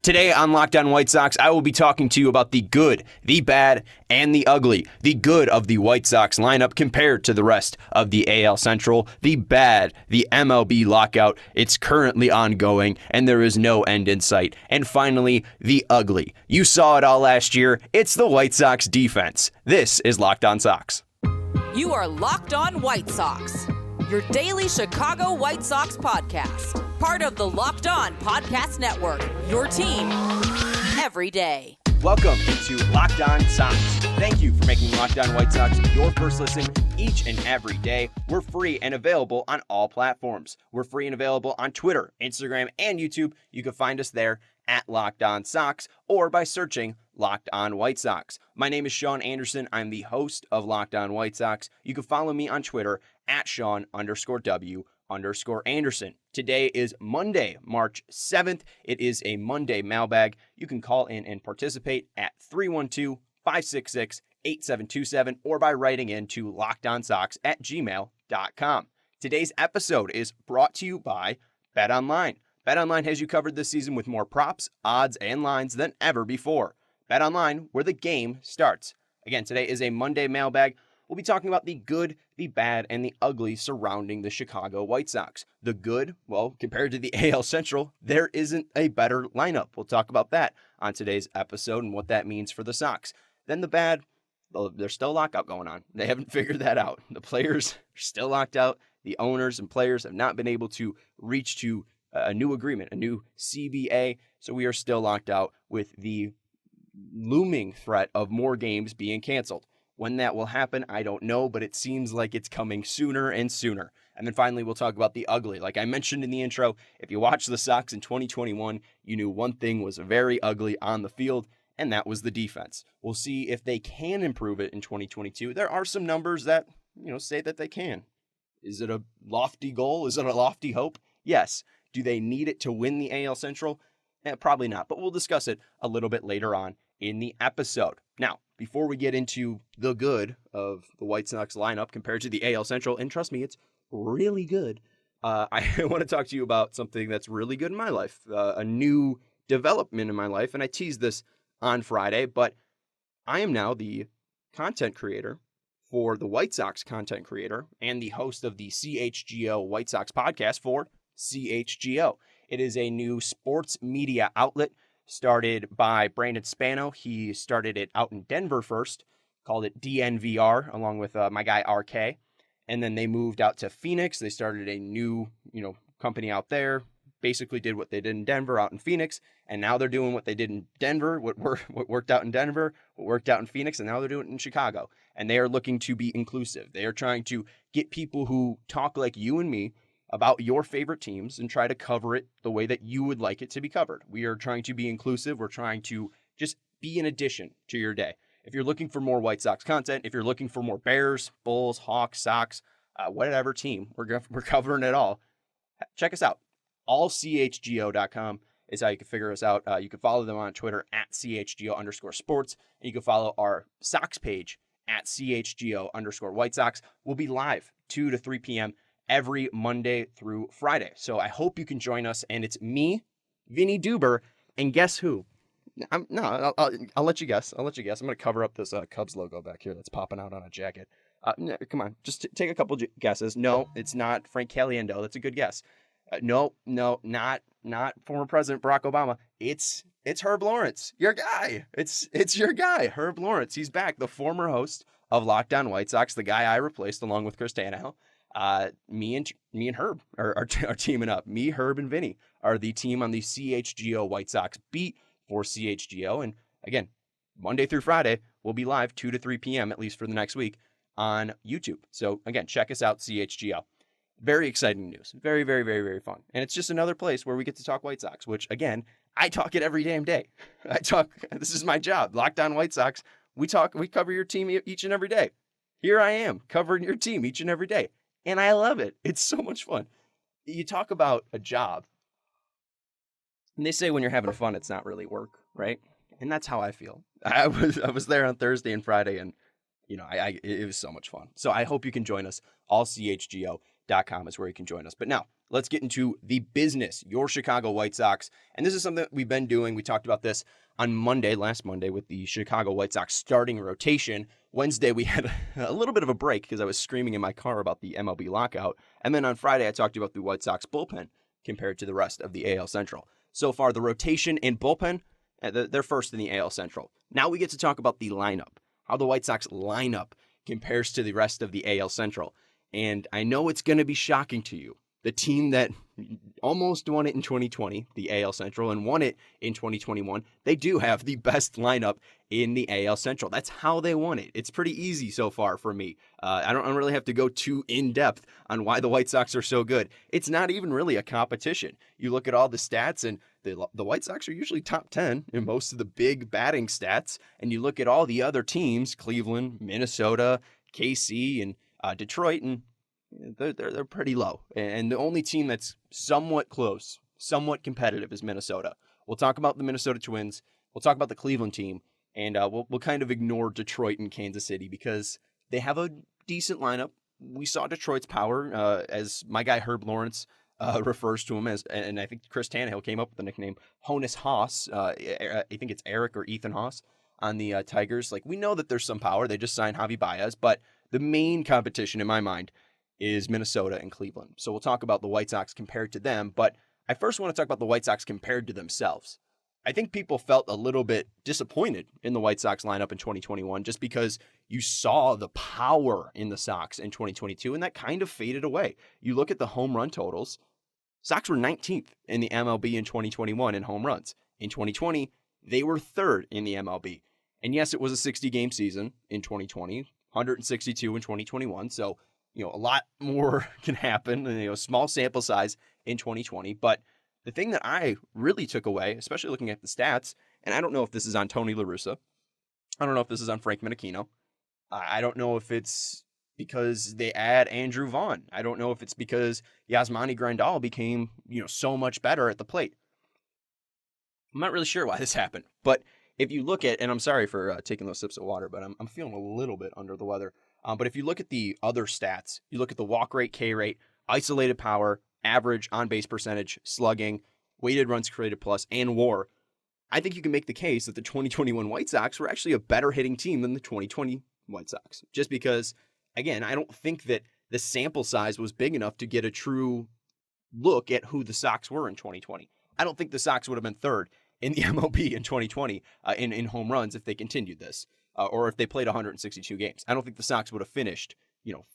Today on Locked On White Sox, I will be talking to you about the good, the bad, and the ugly. The good of the White Sox lineup compared to the rest of the AL Central. The bad, the MLB lockout. It's currently ongoing, and there is no end in sight. And finally, the ugly. You saw it all last year. It's the White Sox defense. This is Locked On Sox. You are Locked On White Sox, your daily Chicago White Sox podcast. Part of the Locked On Podcast Network, your team every day. Welcome to Locked On Sox. Thank you for making Locked On White Sox your first listen each and every day. We're free and available on all platforms. We're free and available on Twitter, Instagram, and YouTube. You can find us there at Locked On Sox or by searching Locked On White Sox. My name is Sean Anderson. I'm the host of Locked On White Sox. You can follow me on Twitter at Sean_W_Anderson. Today is Monday, March 7th. It is a Monday mailbag. You can call in and participate at 312-566-8727 or by writing in to lockedonsox@gmail.com. Today's episode is brought to you by BetOnline. BetOnline has you covered this season with more props, odds, and lines than ever before. BetOnline, where the game starts. Again, today is a Monday mailbag. We'll be talking about the good, the bad, and the ugly surrounding the Chicago White Sox. The good, well, compared to the AL Central, there isn't a better lineup. We'll talk about that on today's episode and what that means for the Sox. Then the bad, well, there's still a lockout going on. They haven't figured that out. The players are still locked out. The owners and players have not been able to reach to a new agreement, a new CBA. So we are still locked out with the looming threat of more games being canceled. When that will happen, I don't know, but it seems like it's coming sooner and sooner. And then finally, we'll talk about the ugly. Like I mentioned in the intro, if you watched the Sox in 2021, you knew one thing was very ugly on the field, and that was the defense. We'll see if they can improve it in 2022. There are some numbers that, say that they can. Is it a lofty goal? Is it a lofty hope? Yes. Do they need it to win the AL Central? Probably not, but we'll discuss it a little bit later on in the episode. Now, before we get into the good of the White Sox lineup compared to the AL Central, and trust me, it's really good, I want to talk to you about something that's really good in my life, a new development in my life, and I teased this on Friday, but I am now the content creator for the White Sox content creator and the host of the CHGO White Sox podcast for CHGO. It is a new sports media outlet started by Brandon Spano. He started it out in Denver first, called it DNVR, along with my guy RK. And then they moved out to Phoenix. They started a new, company out there, basically did what they did in Denver out in Phoenix. And now they're doing what they did in Denver, what worked out in Denver, what worked out in Phoenix, and now they're doing it in Chicago. And they are looking to be inclusive. They are trying to get people who talk like you and me about your favorite teams and try to cover it the way that you would like it to be covered. We are trying to be inclusive. We're trying to just be an addition to your day. If you're looking for more White Sox content, if you're looking for more Bears, Bulls, Hawks, Sox, whatever team, we're covering it all. Check us out. Allchgo.com is how you can figure us out. You can follow them on Twitter at CHGO_sports, and you can follow our Sox page at CHGO_White Sox. We'll be live 2 to 3 p.m. every Monday through Friday. So I hope you can join us. And it's me, Vinny Duber, and guess who? I'll let you guess. I'm going to cover up this Cubs logo back here that's popping out on a jacket. Come on, just take a couple guesses. No, it's not Frank Caliendo. That's a good guess. No, not former President Barack Obama. It's Herb Lawrence, your guy. It's your guy, Herb Lawrence. He's back, the former host of Locked On White Sox, the guy I replaced along with Chris Tannehill. Me and Herb are teaming up. Me, Herb, and Vinny are the team on the CHGO White Sox beat for CHGO. And again, Monday through Friday, we'll be live 2 to 3 p.m. at least for the next week on YouTube. So again, check us out, CHGO. Very exciting news. Very, very, very, very fun. And it's just another place where we get to talk White Sox, which again, I talk it every damn day. This is my job. Locked On White Sox. We cover your team each and every day. Here I am covering your team each and every day. And I love it. It's so much fun. You talk about a job, and they say when you're having fun, it's not really work, right? And that's how I feel. I was there on Thursday and Friday, and it was so much fun. So I hope you can join us. Allchgo.com is where you can join us. But now let's get into the business, your Chicago White Sox. And this is something that we've been doing. We talked about this on last Monday, with the Chicago White Sox starting rotation. Wednesday, we had a little bit of a break because I was screaming in my car about the MLB lockout. And then on Friday, I talked about the White Sox bullpen compared to the rest of the AL Central. So far, the rotation and bullpen, they're first in the AL Central. Now we get to talk about the lineup, how the White Sox lineup compares to the rest of the AL Central. And I know it's going to be shocking to you. The team that almost won it in 2020, the AL Central, and won it in 2021, they do have the best lineup in the AL Central. That's how they won it. It's pretty easy so far for me. I don't really have to go too in-depth on why the White Sox are so good. It's not even really a competition. You look at all the stats, and the White Sox are usually top 10 in most of the big batting stats. And you look at all the other teams, Cleveland, Minnesota, KC, and Detroit, and they're pretty low. And the only team that's somewhat close, somewhat competitive is Minnesota. We'll talk about the Minnesota Twins. We'll talk about the Cleveland team. And we'll kind of ignore Detroit and Kansas City because they have a decent lineup. We saw Detroit's power, as my guy Herb Lawrence refers to him as, and I think Chris Tannehill came up with the nickname Honus Haas. I think it's Eric or Ethan Haas on the Tigers. Like, we know that there's some power. They just signed Javi Baez, but the main competition in my mind is Minnesota and Cleveland. So we'll talk about the White Sox compared to them, but I first want to talk about the White Sox compared to themselves. I think people felt a little bit disappointed in the White Sox lineup in 2021 just because you saw the power in the Sox in 2022, and that kind of faded away. You look at the home run totals, Sox were 19th in the MLB in 2021 in home runs. In 2020, they were third in the MLB. And yes, it was a 60-game season in 2020, 162 in 2021, so a lot more can happen, small sample size in 2020. But the thing that I really took away, especially looking at the stats, and I don't know if this is on Tony La Russa, I don't know if this is on Frank Menachino, I don't know if it's because they add Andrew Vaughn, I don't know if it's because Yasmani Grandal became, so much better at the plate. I'm not really sure why this happened, but if you look at, and I'm sorry for taking those sips of water, but I'm feeling a little bit under the weather. But if you look at the other stats, you look at the walk rate, K rate, isolated power, average on-base percentage, slugging, weighted runs created plus, and WAR, I think you can make the case that the 2021 White Sox were actually a better hitting team than the 2020 White Sox. Just because, again, I don't think that the sample size was big enough to get a true look at who the Sox were in 2020. I don't think the Sox would have been third in the MLB in 2020 in home runs if they continued this. Or if they played 162 games. I don't think the Sox would have finished,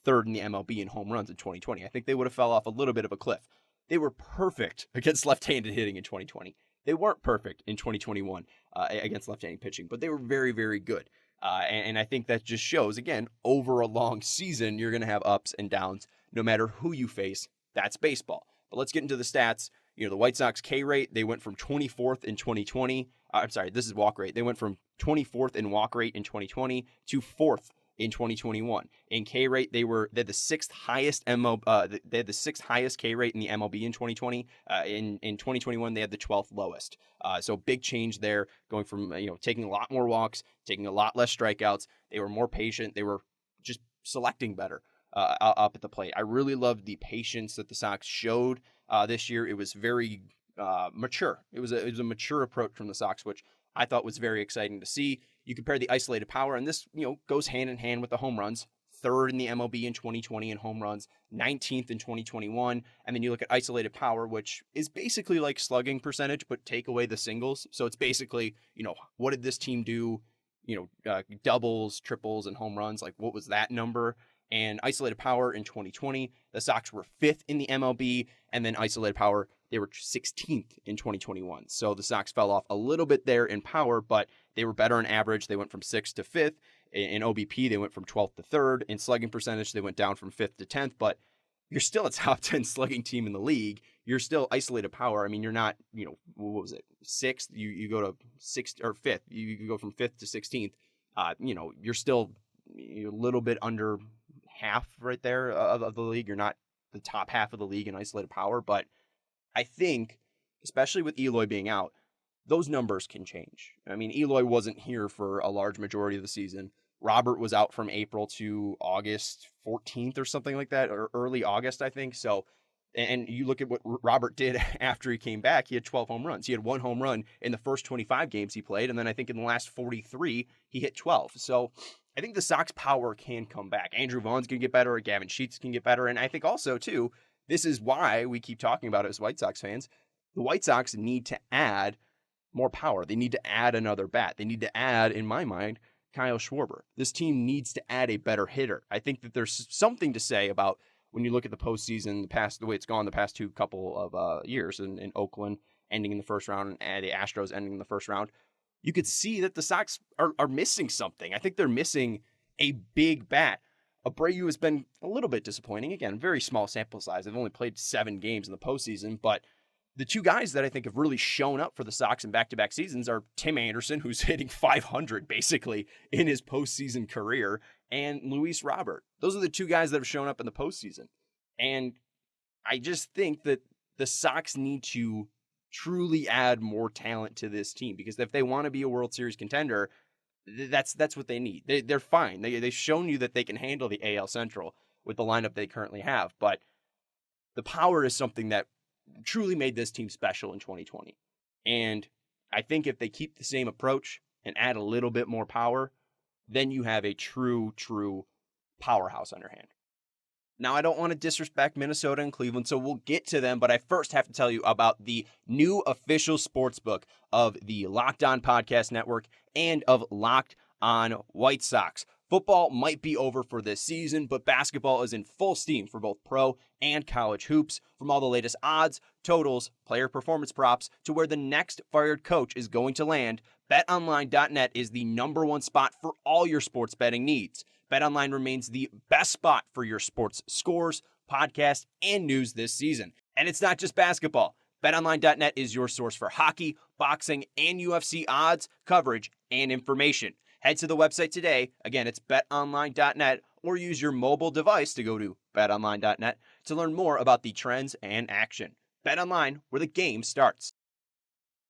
third in the MLB in home runs in 2020. I think they would have fell off a little bit of a cliff. They were perfect against left-handed hitting in 2020. They weren't perfect in 2021 against left-handed pitching, but they were very, very good. And I think that just shows, again, over a long season, you're going to have ups and downs no matter who you face. That's baseball. But let's get into the stats. The White Sox K rate, they went from 24th in 2020. This is walk rate. They went from 24th in walk rate in 2020 to 4th in 2021. In K rate, they had the sixth highest they had the sixth highest K rate in the MLB in 2020. In 2021, they had the 12th lowest. So big change there, going from taking a lot more walks, taking a lot less strikeouts. They were more patient. They were just selecting better up at the plate. I really loved the patience that the Sox showed this year. It was very mature. It was a mature approach from the Sox, which I thought was very exciting to see. You compare the isolated power, and this goes hand in hand with the home runs. Third in the MLB in 2020 in home runs, 19th in 2021. And then you look at isolated power, which is basically like slugging percentage, but take away the singles. So it's basically, what did this team do? Doubles, triples, and home runs. Like, what was that number? And isolated power in 2020, the Sox were 5th in the MLB, and then isolated power, they were 16th in 2021. So the Sox fell off a little bit there in power, but they were better in average. They went from 6th to 5th. In OBP, they went from 12th to 3rd. In slugging percentage, they went down from 5th to 10th, but you're still a top 10 slugging team in the league. You're still isolated power. I mean, you're not, what was it, 6th? You go to 6th or 5th. You go from 5th to 16th. You're still a little bit under half right there of the league. You're not the top half of the league in isolated power, but I think, especially with Eloy being out, those numbers can change. I mean, Eloy wasn't here for a large majority of the season. Robert was out from April to August 14th or something like that, or early August, I think. So And you look at what Robert did after he came back. He had 12 home runs. He had 1 home run in the first 25 games he played. And then I think in the last 43, he hit 12. So I think the Sox power can come back. Andrew Vaughn's going to get better. Gavin Sheets can get better. And I think also, too, this is why we keep talking about it as White Sox fans. The White Sox need to add more power. They need to add another bat. They need to add, in my mind, Kyle Schwarber. This team needs to add a better hitter. I think that there's something to say about when you look at the postseason, the way it's gone the past couple of years in Oakland, ending in the first round, and the Astros ending in the first round, you could see that the Sox are missing something. I think they're missing a big bat. Abreu has been a little bit disappointing. Again, very small sample size. They've only played 7 games in the postseason, but the 2 guys that I think have really shown up for the Sox in back-to-back seasons are Tim Anderson, who's hitting 500 basically in his postseason career, and Luis Robert. Those are the 2 guys that have shown up in the postseason. And I just think that the Sox need to truly add more talent to this team, because if they want to be a World Series contender, that's what they need. They're fine. They've shown you that they can handle the AL Central with the lineup they currently have, but the power is something that truly made this team special in 2020. And I think if they keep the same approach and add a little bit more power, then you have a true powerhouse on your hand. Now, I don't want to disrespect Minnesota and Cleveland, so we'll get to them, but I first have to tell you about the new official sportsbook of the Locked On Podcast Network and of Locked On White Sox. Football might be over for this season, but basketball is in full steam for both pro and college hoops. From all the latest odds, totals, player performance props, to where the next fired coach is going to land, BetOnline.net is the #1 spot for all your sports betting needs. BetOnline remains the best spot for your sports scores, podcasts, and news this season. And it's not just basketball. BetOnline.net is your source for hockey, boxing, and UFC odds, coverage, and information. Head to the website today. Again, it's betonline.net, or use your mobile device to go to betonline.net to learn more about the trends and action. BetOnline, where the game starts.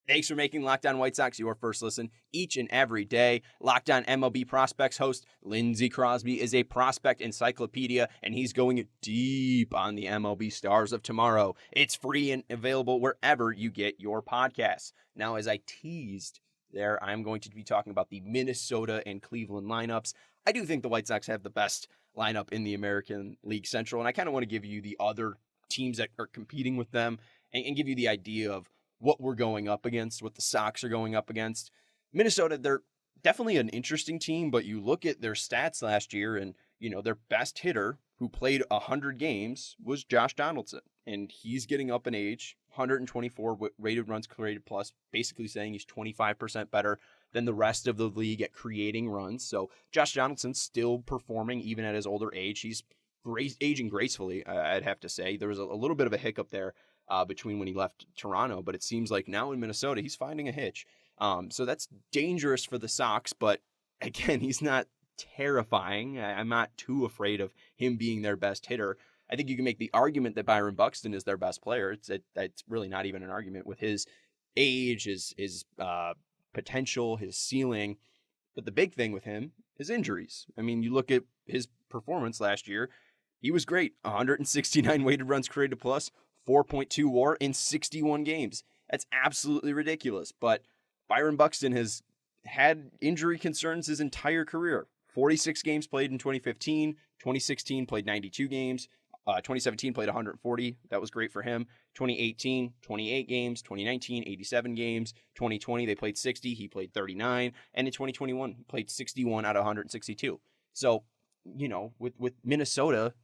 Thanks for making Locked On White Sox your first listen each and every day. Locked On MLB Prospects host Lindsey Crosby is a prospect encyclopedia, and he's going deep on the MLB stars of tomorrow. It's free and available wherever you get your podcasts. Now, as I teased there, I'm going to be talking about the Minnesota and Cleveland lineups. I do think the White Sox have the best lineup in the American League Central, and I kind of want to give you the other teams that are competing with them and give you the idea of what we're going up against, what the Sox are going up against. Minnesota, they're definitely an interesting team, but you look at their stats last year, and their best hitter, who played 100 games, was Josh Donaldson, and he's getting up in age. 124 rated runs created plus, basically saying he's 25% better than the rest of the league at creating runs. So Josh Donaldson's still performing even at his older age. He's aging gracefully, I'd have to say. There was a little bit of a hiccup there between when he left Toronto, but it seems like now in Minnesota, he's finding a hitch. So that's dangerous for the Sox, but again, he's not terrifying. I'm not too afraid of him being their best hitter. I think you can make the argument that Byron Buxton is their best player. It's really not even an argument with his age, his potential, his ceiling. But the big thing with him is injuries. I mean, you look at his performance last year, he was great. 169 weighted runs created plus, 4.2 WAR in 61 games. That's absolutely ridiculous. But Byron Buxton has had injury concerns his entire career. 46 games played in 2015, 2016 played 92 games, 2017 played 140. That was great for him. 2018, 28 games. 2019, 87 games. 2020, they played 60. He played 39. And in 2021, he played 61 out of 162. So, with Minnesota,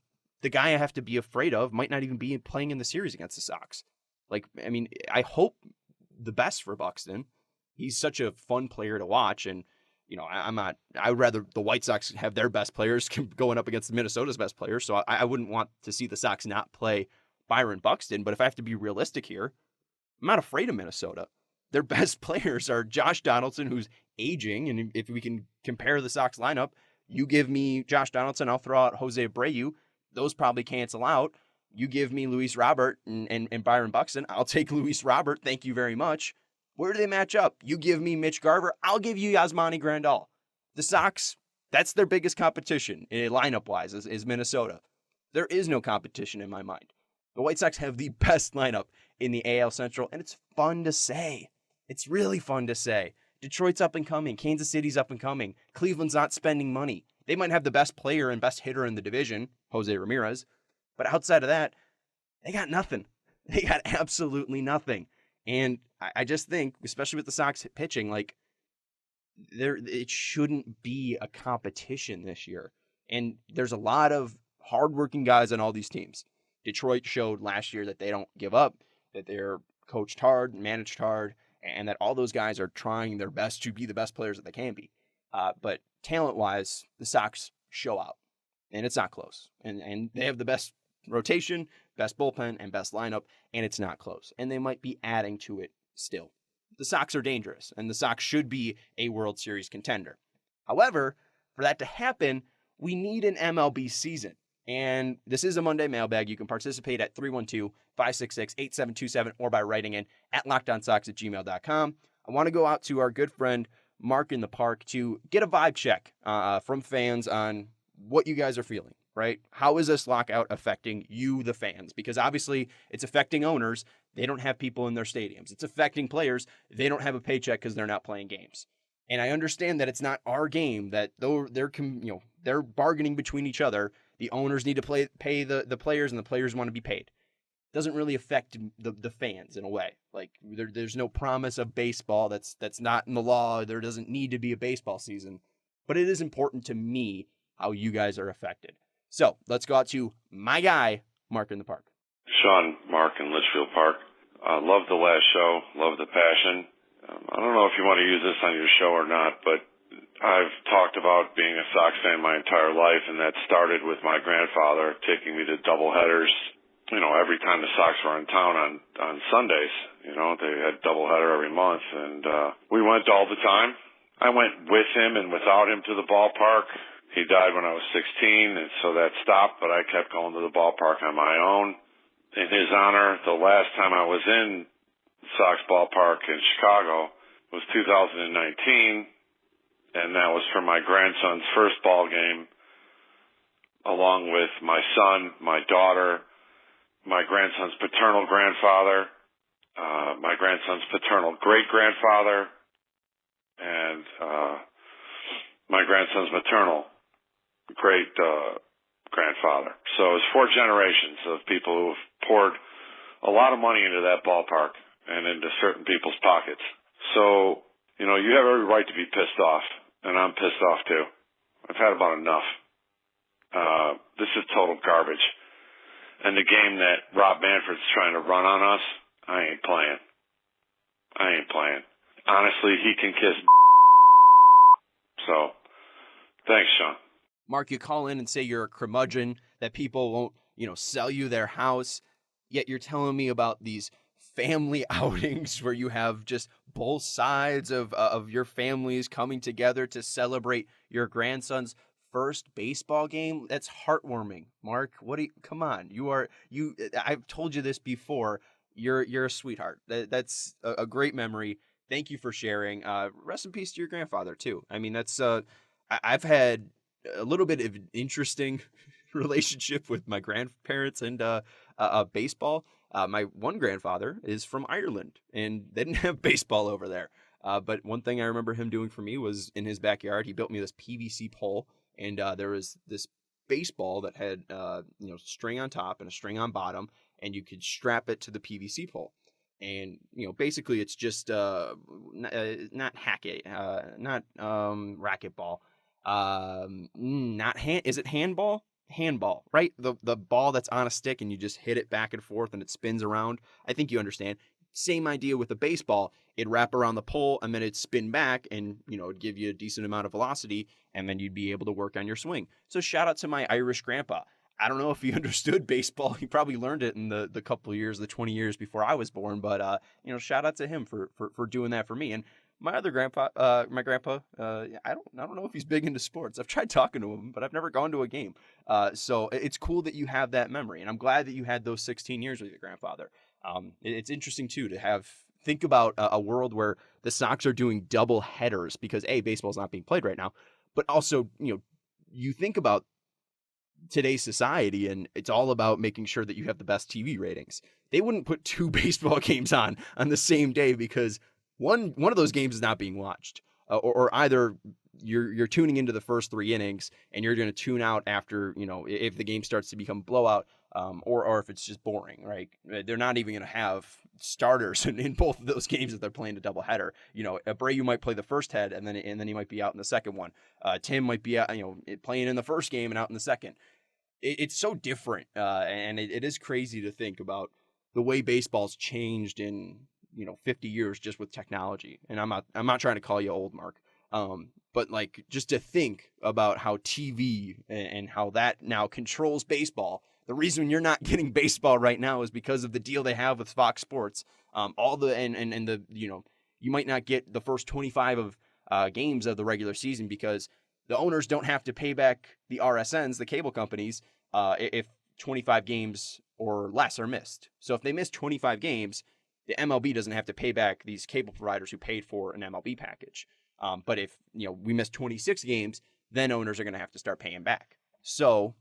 the guy I have to be afraid of might not even be playing in the series against the Sox. I hope the best for Buxton. He's such a fun player to watch, and I would rather the White Sox have their best players going up against Minnesota's best players. So I wouldn't want to see the Sox not play Byron Buxton. But if I have to be realistic here, I'm not afraid of Minnesota. Their best players are Josh Donaldson, who's aging. And if we can compare the Sox lineup, you give me Josh Donaldson, I'll throw out Jose Abreu. Those probably cancel out. You give me Luis Robert and Byron Buxton, I'll take Luis Robert. Thank you very much. Where do they match up? You give me Mitch Garver, I'll give you Yasmani Grandal. The Sox, that's their biggest competition lineup-wise is Minnesota. There is no competition in my mind. The White Sox have the best lineup in the AL Central, and it's fun to say. It's really fun to say. Detroit's up and coming. Kansas City's up and coming. Cleveland's not spending money. They might have the best player and best hitter in the division, Jose Ramirez, but outside of that, they got nothing. They got absolutely nothing. And I just think, especially with the Sox pitching, like, it shouldn't be a competition this year. And there's a lot of hardworking guys on all these teams. Detroit showed last year that they don't give up, that they're coached hard, managed hard, and that all those guys are trying their best to be the best players that they can be. But talent-wise, the Sox show out, and it's not close. And they have the best rotation, best bullpen, and best lineup, and it's not close. And they might be adding to it still. The Sox are dangerous, and the Sox should be a World Series contender. However, for that to happen, we need an MLB season. And this is a Monday mailbag. You can participate at 312-566-8727 or by writing in at lockedonsox@gmail.com. I want to go out to our good friend Mark in the Park to get a vibe check from fans on what you guys are feeling, right? How is this lockout affecting you, the fans? Because obviously it's affecting owners. They don't have people in their stadiums. It's affecting players. They don't have a paycheck because they're not playing games. And I understand that it's not our game, that though they're bargaining between each other. The owners need to pay the players, and the players want to be paid. It doesn't really affect the fans in a way. Like there's no promise of baseball. That's not in the law. There doesn't need to be a baseball season. But it is important to me how you guys are affected. So let's go out to my guy, Mark in the Park. Sean, Mark in Litchfield Park. Love the last show. Love the passion. I don't know if you want to use this on your show or not, but I've talked about being a Sox fan my entire life, and that started with my grandfather taking me to doubleheaders. Every time the Sox were in town on Sundays, they had doubleheader every month, and we went all the time. I went with him and without him to the ballpark. He died when I was 16, and so that stopped, but I kept going to the ballpark on my own. In his honor, the last time I was in Sox ballpark in Chicago was 2019. And that was for my grandson's first ball game, along with my son, my daughter, my grandson's paternal grandfather, my grandson's paternal great-grandfather, and my grandson's maternal great-grandfather. So it was 4 generations of people who have poured a lot of money into that ballpark and into certain people's pockets. So, you have every right to be pissed off. And I'm pissed off too. I've had about enough. This is total garbage. And the game that Rob Manfred's trying to run on us, I ain't playing. Honestly, he can kiss. So, thanks, Sean. Mark, you call in and say you're a curmudgeon, that people won't, sell you their house, yet you're telling me about these family outings where you have just both sides of your families coming together to celebrate your grandson's first baseball game. That's heartwarming. Mark, come on. I've told you this before. You're a sweetheart. That's a great memory. Thank you for sharing. Rest in peace to your grandfather too. I mean, that's I've had a little bit of an interesting relationship with my grandparents and baseball. My one grandfather is from Ireland, and they didn't have baseball over there. But one thing I remember him doing for me was in his backyard, he built me this PVC pole, and there was this baseball that had string on top and a string on bottom, and you could strap it to the PVC pole. And basically it's just not racquetball, is it handball? Handball, right? The ball that's on a stick and you just hit it back and forth and it spins around. I think you understand. Same idea with the baseball. It'd wrap around the pole and then it'd spin back and, it'd give you a decent amount of velocity and then you'd be able to work on your swing. So shout out to my Irish grandpa. I don't know if he understood baseball. He probably learned it in the couple of years, the 20 years before I was born. But, shout out to him for doing that for me. And my other grandpa, I don't know if he's big into sports. I've tried talking to him, but I've never gone to a game. So it's cool that you have that memory. And I'm glad that you had those 16 years with your grandfather. It's interesting, too, to think about a world where the Sox are doing double headers because, A, baseball's not being played right now. But also, you think about today's society, and it's all about making sure that you have the best TV ratings. They wouldn't put two baseball games on the same day because one of those games is not being watched, or either you're tuning into the first 3 innings and you're going to tune out after, if the game starts to become blowout, or if it's just boring, right? They're not even going to have starters in both of those games if they're playing a doubleheader. Abreu might play the first head and then he might be out in the second one. Tim might be out, playing in the first game and out in the second. It's so different, and it is crazy to think about the way baseball's changed in 50 years just with technology. And I'm not trying to call you old, Mark. But like just to think about how TV and how that now controls baseball. The reason you're not getting baseball right now is because of the deal they have with Fox Sports. You might not get the first 25 of games of the regular season because the owners don't have to pay back the RSNs, the cable companies, if 25 games or less are missed. So if they miss 25 games, the MLB doesn't have to pay back these cable providers who paid for an MLB package. But if we miss 26 games, then owners are going to have to start paying back. So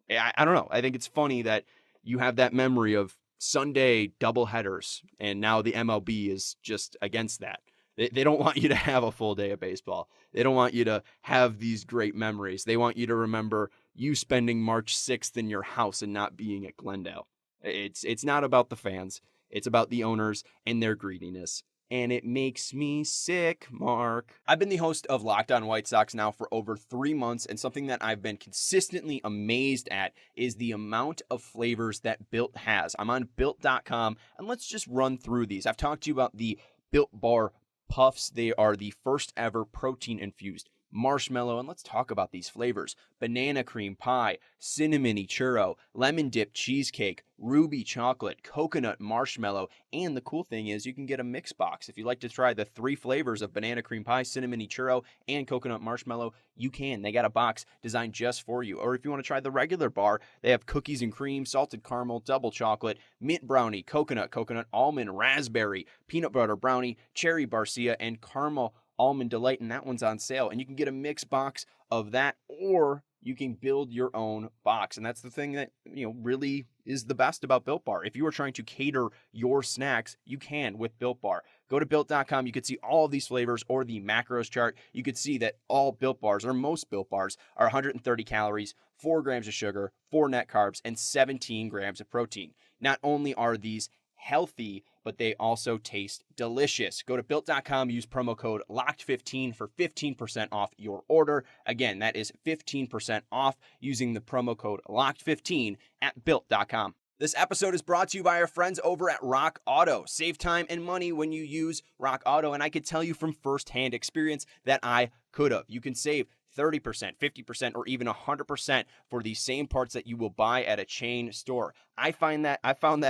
I don't know. I think it's funny that you have that memory of Sunday doubleheaders, and now the MLB is just against that. They don't want you to have a full day of baseball. They don't want you to have these great memories. They want you to remember you spending March 6th in your house and not being at Glendale. It's not about the fans. It's about the owners and their greediness. And it makes me sick, Mark. I've been the host of Locked On White Sox now for over 3 months, and something that I've been consistently amazed at is the amount of flavors that Built has. I'm on Built.com, and let's just run through these. I've talked to you about the Built Bar Puffs. They are the first ever protein-infused marshmallow, and let's talk about these flavors. Banana cream pie, cinnamony churro, lemon dip cheesecake, ruby chocolate, coconut marshmallow, and the cool thing is you can get a mix box. If you'd like to try the 3 flavors of banana cream pie, cinnamony churro, and coconut marshmallow, you can. They got a box designed just for you. Or if you want to try the regular bar, they have cookies and cream, salted caramel, double chocolate, mint brownie, coconut almond, raspberry, peanut butter brownie, cherry barcia, and caramel almond delight, and that one's on sale. And you can get a mix box of that, or you can build your own box. And that's the thing that really is the best about Built Bar. If you are trying to cater your snacks, you can with Built Bar. Go to Built.com. You can see all of these flavors or the macros chart. You can see that all Built Bars, or most Built Bars, are 130 calories, 4 grams of sugar, 4 net carbs, and 17 grams of protein. Not only are these healthy, but they also taste delicious. Go to Built.com, use promo code LOCKED15 for 15% off your order. Again, that is 15% off using the promo code LOCKED15 at Built.com. This episode is brought to you by our friends over at Rock Auto. Save time and money when you use Rock Auto, and I could tell you from firsthand experience that I could have. You can save 30%, 50%, or even 100% for the same parts that you will buy at a chain store. I found that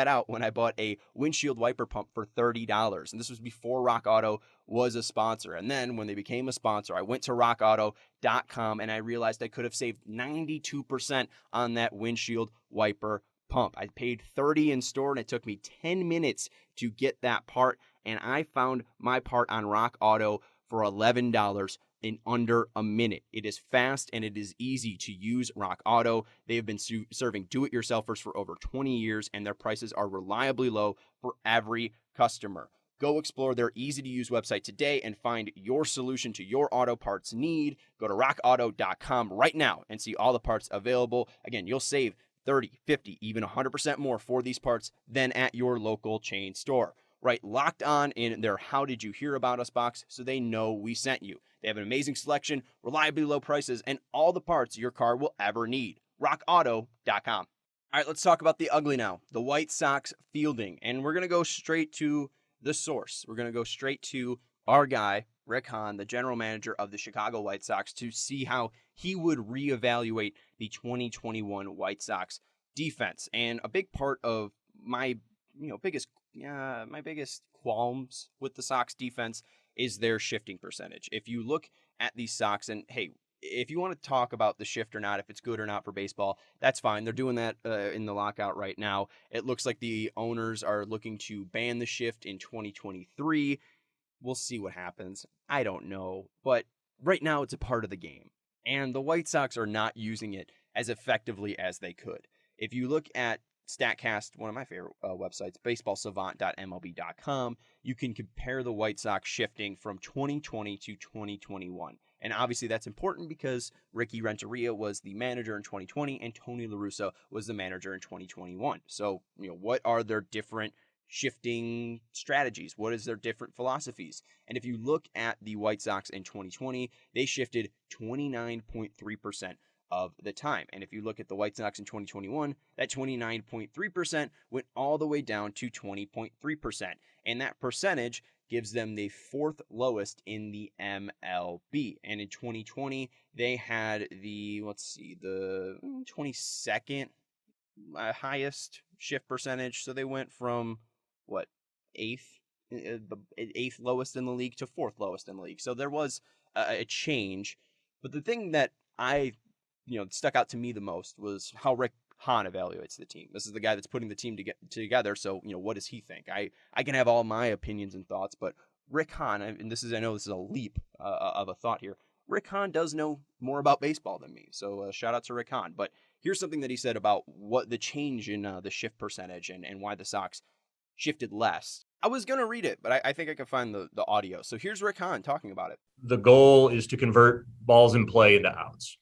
out when I bought a windshield wiper pump for $30, and this was before Rock Auto was a sponsor. And then when they became a sponsor, I went to rockauto.com and I realized I could have saved 92% on that windshield wiper pump. I paid $30 in store, and it took me 10 minutes to get that part, and I found my part on Rock Auto for $11 in under a minute. It is fast and it is easy to use Rock Auto. They have been serving do-it-yourselfers for over 20 years, and their prices are reliably low for every customer. Go explore their easy-to-use website today and find your solution to your auto parts need. Go to rockauto.com right now and see all the parts available. Again, you'll save 30, 50, even 100% more for these parts than at your local chain store. Right, Locked On in their How Did You Hear About Us box so they know we sent you. They have an amazing selection, reliably low prices, and all the parts your car will ever need. RockAuto.com. All right, let's talk about the ugly now, the White Sox fielding. And we're going to go straight to the source. We're going to go straight to our guy, Rick Hahn, the general manager of the Chicago White Sox, to see how he would reevaluate the 2021 White Sox defense. And a big part of my biggest qualms with the Sox defense is their shifting percentage. If you look at the Sox, and hey, if you want to talk about the shift or not, if it's good or not for baseball, that's fine. They're doing that in the lockout right now. It looks like the owners are looking to ban the shift in 2023. We'll see what happens. I don't know. But right now it's a part of the game. And the White Sox are not using it as effectively as they could. If you look at StatCast, one of my favorite websites, baseballsavant.mlb.com, you can compare the White Sox shifting from 2020 to 2021. And obviously that's important because Ricky Renteria was the manager in 2020 and Tony La Russa was the manager in 2021. So, what are their different shifting strategies? What is their different philosophies? And if you look at the White Sox in 2020, they shifted 29.3% of the time. And if you look at the White Sox in 2021, that 29.3% went all the way down to 20.3%. And that percentage gives them the fourth lowest in the MLB. And in 2020, they had the 22nd highest shift percentage. So they went from eighth lowest in the league to fourth lowest in the league. So there was a change. But the thing that stuck out to me the most was how Rick Hahn evaluates the team. This is the guy that's putting the team together. So, what does he think? I can have all my opinions and thoughts, but Rick Hahn, and I know this is a leap of a thought here. Rick Hahn does know more about baseball than me. So shout out to Rick Hahn. But here's something that he said about what the change in the shift percentage and why the Sox shifted less. I was going to read it, but I think I can find the audio. So here's Rick Hahn talking about it. The goal is to convert balls in play into outs.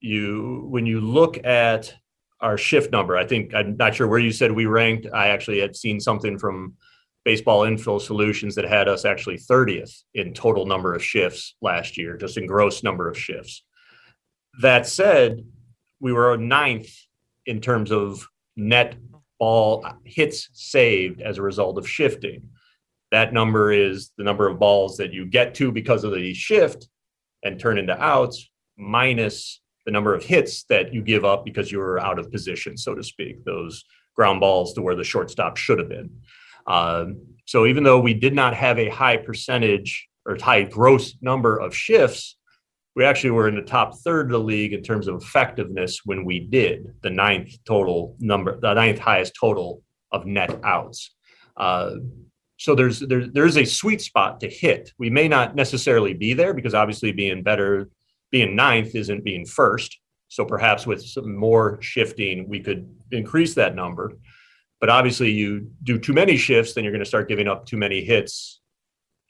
When you look at our shift number, I'm not sure where you said we ranked. I actually had seen something from Baseball Info Solutions that had us actually 30th in total number of shifts last year, just in gross number of shifts. That said, we were 9th in terms of net ball hits saved as a result of shifting. That number is the number of balls that you get to because of the shift and turn into outs, minus the number of hits that you give up because you were out of position, so to speak, those ground balls to where the shortstop should have been. So even though we did not have a high percentage or high gross number of shifts, we actually were in the top third of the league in terms of effectiveness when we did the ninth highest total of net outs. So there's a sweet spot to hit. We may not necessarily be there because obviously being ninth isn't being first. So perhaps with some more shifting, we could increase that number. But obviously you do too many shifts, then you're going to start giving up too many hits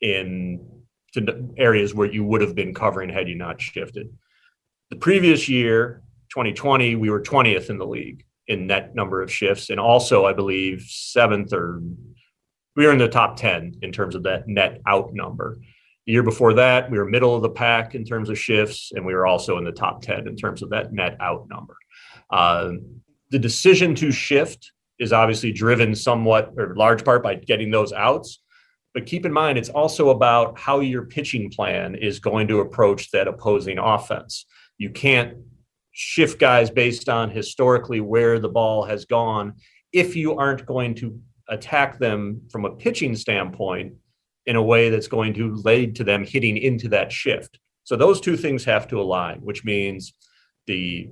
to areas where you would have been covering had you not shifted. The previous year, 2020, we were 20th in the league in net number of shifts. And also, I believe, 7th we were in the top 10 in terms of that net out number. The year before that, we were middle of the pack in terms of shifts, and we were also in the top 10 in terms of that net out number. The decision to shift is obviously driven somewhat or large part by getting those outs. But keep in mind, it's also about how your pitching plan is going to approach that opposing offense. You can't shift guys based on historically where the ball has gone if you aren't going to attack them from a pitching standpoint in a way that's going to lead to them hitting into that shift. So those two things have to align, which means the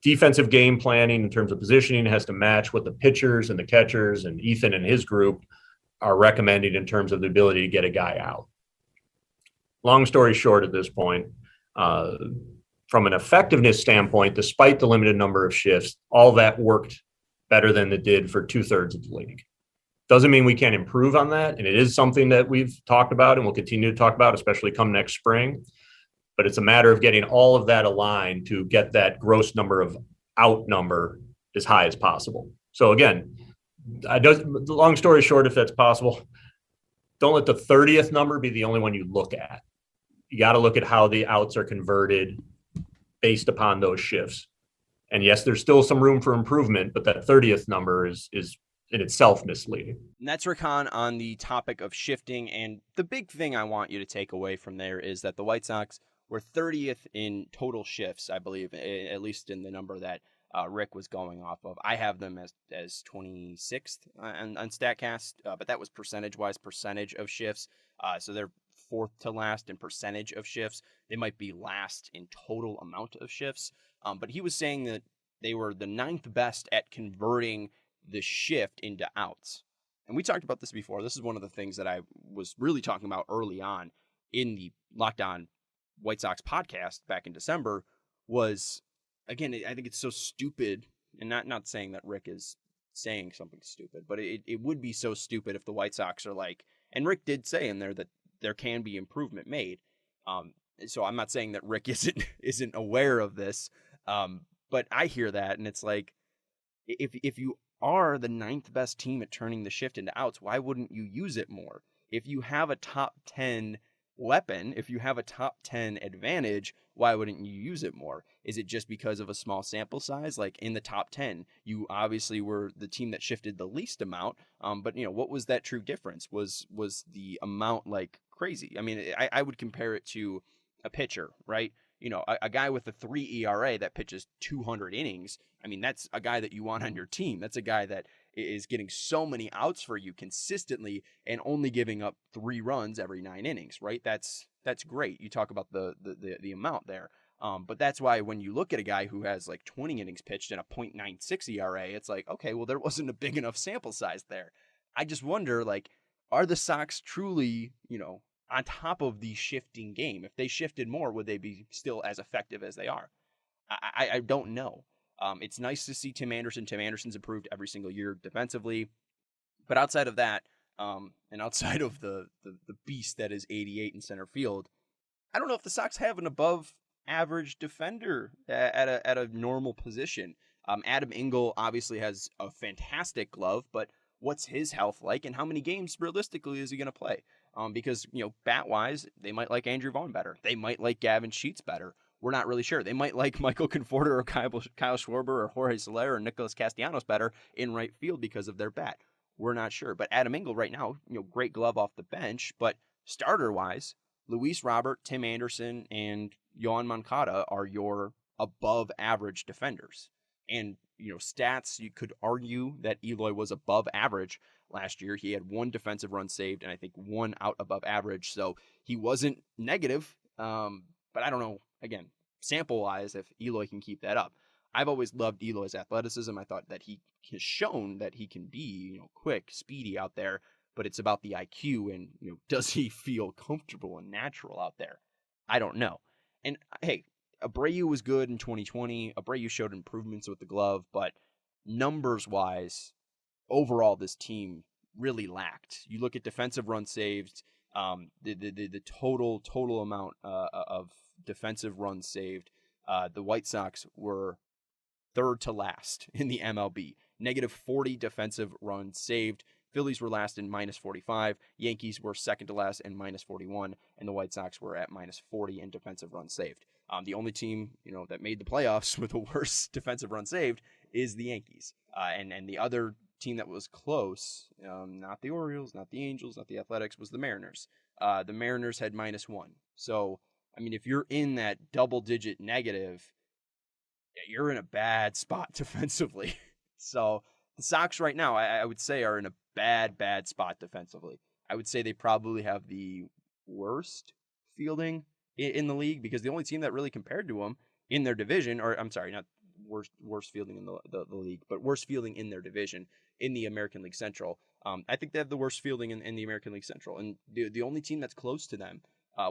defensive game planning in terms of positioning has to match what the pitchers and the catchers and Ethan and his group are recommending in terms of the ability to get a guy out. Long story short at this point, from an effectiveness standpoint, despite the limited number of shifts, all that worked better than it did for 2/3 of the league. Doesn't mean we can't improve on that. And it is something that we've talked about and we'll continue to talk about, especially come next spring. But it's a matter of getting all of that aligned to get that gross number of out number as high as possible. So again, long story short, if that's possible, don't let the 30th number be the only one you look at. You got to look at how the outs are converted based upon those shifts. And yes, there's still some room for improvement, but that 30th number is in itself misleading. And that's Rick Hahn on the topic of shifting. And the big thing I want you to take away from there is that the White Sox were 30th in total shifts, I believe, at least in the number that Rick was going off of. I have them as 26th on StatCast, but that was percentage of shifts. So they're fourth to last in percentage of shifts. They might be last in total amount of shifts. But he was saying that they were the 9th best at converting the shift into outs. And we talked about this before. This is one of the things that I was really talking about early on in the Locked On White Sox podcast back in December was again, I think it's so stupid, and not saying that Rick is saying something stupid, but it would be so stupid if the White Sox are like, and Rick did say in there that there can be improvement made. So I'm not saying that Rick isn't aware of this, but I hear that, and it's like, if you are the 9th best team at turning the shift into outs, why wouldn't you use it more? If you have a top 10 weapon, if you have a top 10 advantage, why wouldn't you use it more? Is it just because of a small sample size? Like in the top 10, you obviously were the team that shifted the least amount. But what was that true difference? Was the amount like crazy? I mean, I would compare it to a pitcher, right? A guy with a 3 ERA that pitches 200 innings. I mean, that's a guy that you want on your team. That's a guy that is getting so many outs for you consistently and only giving up 3 runs every 9 innings, right? That's great. You talk about the amount there. But that's why when you look at a guy who has like 20 innings pitched and a .96 ERA, it's like, okay, well, there wasn't a big enough sample size there. I just wonder, like, are the Sox truly, on top of the shifting game? If they shifted more, would they be still as effective as they are? I don't know. It's nice to see Tim Anderson. Tim Anderson's improved every single year defensively. But outside of that, and outside of the beast that is 88 in center field, I don't know if the Sox have an above average defender at a normal position. Adam Engel obviously has a fantastic glove, but what's his health like, and how many games realistically is he going to play? Because, bat-wise, they might like Andrew Vaughn better. They might like Gavin Sheets better. We're not really sure. They might like Michael Conforto or Kyle Schwarber or Jorge Soler or Nicholas Castellanos better in right field because of their bat. We're not sure. But Adam Engel right now, great glove off the bench. But starter-wise, Luis Robert, Tim Anderson, and Yohan Moncada are your above-average defenders. And, stats, you could argue that Eloy was above average last year. He had 1 defensive run saved and I think 1 out above average. So he wasn't negative. But I don't know, again, sample-wise, if Eloy can keep that up. I've always loved Eloy's athleticism. I thought that he has shown that he can be, quick, speedy out there. But it's about the IQ and, does he feel comfortable and natural out there? I don't know. And, hey, Abreu was good in 2020. Abreu showed improvements with the glove, but numbers-wise, overall, this team really lacked. You look at defensive runs saved, the total amount of defensive runs saved. The White Sox were 3rd to last in the MLB. -40 defensive runs saved. Phillies were last in -45. Yankees were 2nd to last in -41, and the White Sox were at -40 in defensive runs saved. The only team, that made the playoffs with the worst defensive run saved is the Yankees. And the other team that was close, not the Orioles, not the Angels, not the Athletics, was the Mariners. The Mariners had -1. So, I mean, if you're in that double-digit negative, you're in a bad spot defensively. So the Sox right now, I would say, are in a bad spot defensively. I would say they probably have the worst fielding in the league, because the only team that really compared to them in their division, or I'm sorry, not worst fielding in the league, but worst fielding in their division in the American League Central. I think they have the worst fielding in the American League Central. And the only team that's close to them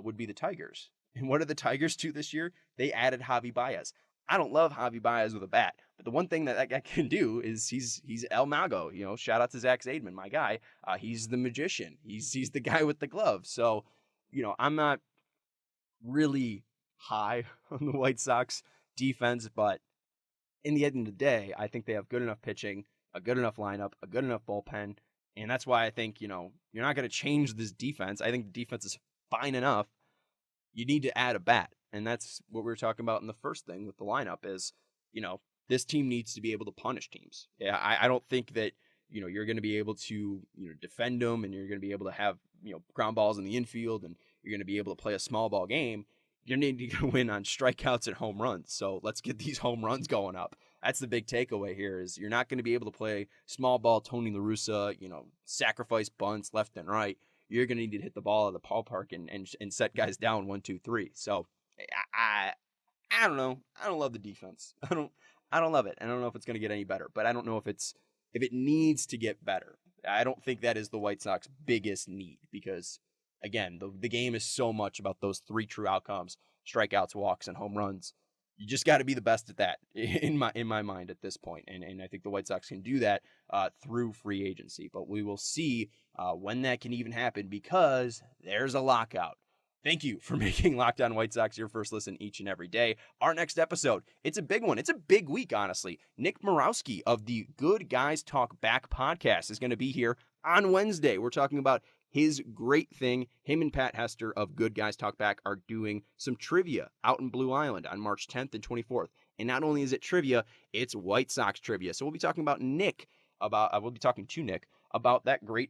would be the Tigers. And what did the Tigers do this year? They added Javi Baez. I don't love Javi Baez with a bat, but the one thing that guy can do is he's El Mago. Shout out to Zach Zaidman, my guy. He's the magician. He's the guy with the glove. So, I'm not really high on the White Sox defense, but in the end of the day, I think they have good enough pitching, a good enough lineup, a good enough bullpen, and that's why I think, you're not going to change this defense. I think the defense is fine enough. You need to add a bat, and that's what we were talking about in the first thing with the lineup is, this team needs to be able to punish teams. Yeah, I don't think that, you're going to be able to, defend them, and you're going to be able to have, ground balls in the infield, and you're going to be able to play a small ball game. You need to win on strikeouts and home runs. So let's get these home runs going up. That's the big takeaway here is you're not going to be able to play small ball Tony La Russa, sacrifice bunts left and right. You're going to need to hit the ball out of the ballpark and set guys down 1, 2, 3. So I don't know. I don't love the defense. I don't love it. I don't know if it's going to get any better, but I don't know if it needs to get better. I don't think that is the White Sox biggest need because, again, the game is so much about those 3 true outcomes, strikeouts, walks, and home runs. you just got to be the best at that in my mind at this point. And I think the White Sox can do that through free agency. But we will see when that can even happen because there's a lockout. Thank you for making Locked On White Sox your first listen each and every day. Our next episode, it's a big one. It's a big week, honestly. Nick Morawski of the Good Guys Talk Back podcast is going to be here on Wednesday. We're talking about his great thing. Him and Pat Hester of Good Guys Talk Back are doing some trivia out in Blue Island on March 10th and 24th. And not only is it trivia, it's White Sox trivia. So we'll be talking about we'll be talking to Nick about that great,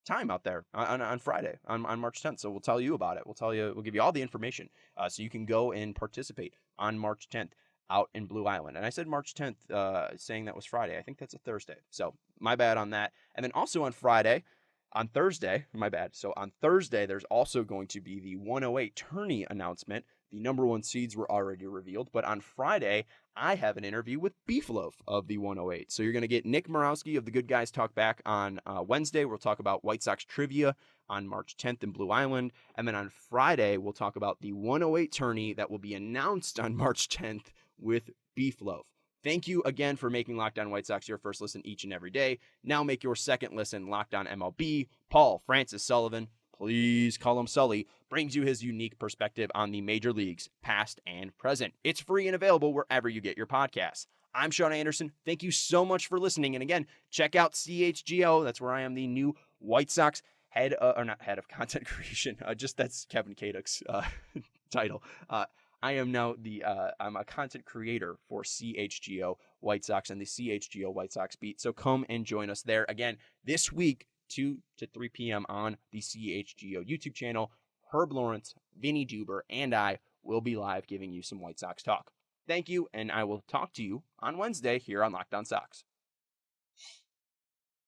time out there on Friday on March 10th. So we'll tell you about it. We'll give you all the information so you can go and participate on March 10th out in Blue Island. And I said March 10th, saying that was Friday. I think that's a Thursday. So my bad on that. And then also on Thursday, my bad. So on Thursday, there's also going to be the 108 tourney announcement. The number one seeds were already revealed, but on Friday, I have an interview with Beef Loaf of the 108. So you're going to get Nick Morawski of the Good Guys Talk Back on Wednesday. We'll talk about White Sox trivia on March 10th in Blue Island. And then on Friday, we'll talk about the 108 tourney that will be announced on March 10th with Beef Loaf. Thank you again for making Locked On White Sox your first listen each and every day. Now make your second listen Locked On MLB. Paul Francis Sullivan, please call him Sully, brings you his unique perspective on the major leagues, past and present. It's free and available wherever you get your podcasts. I'm Sean Anderson. Thank you so much for listening. And again, check out CHGO. That's where I am the new White Sox head of content creation. That's Kevin Kaduk's title. I am now I'm a content creator for CHGO White Sox and the CHGO White Sox beat. So come and join us there again this week, 2 to 3 p.m. on the CHGO YouTube channel. Herb Lawrence, Vinny Duber, and I will be live giving you some White Sox talk. Thank you, and I will talk to you on Wednesday here on Locked On Sox.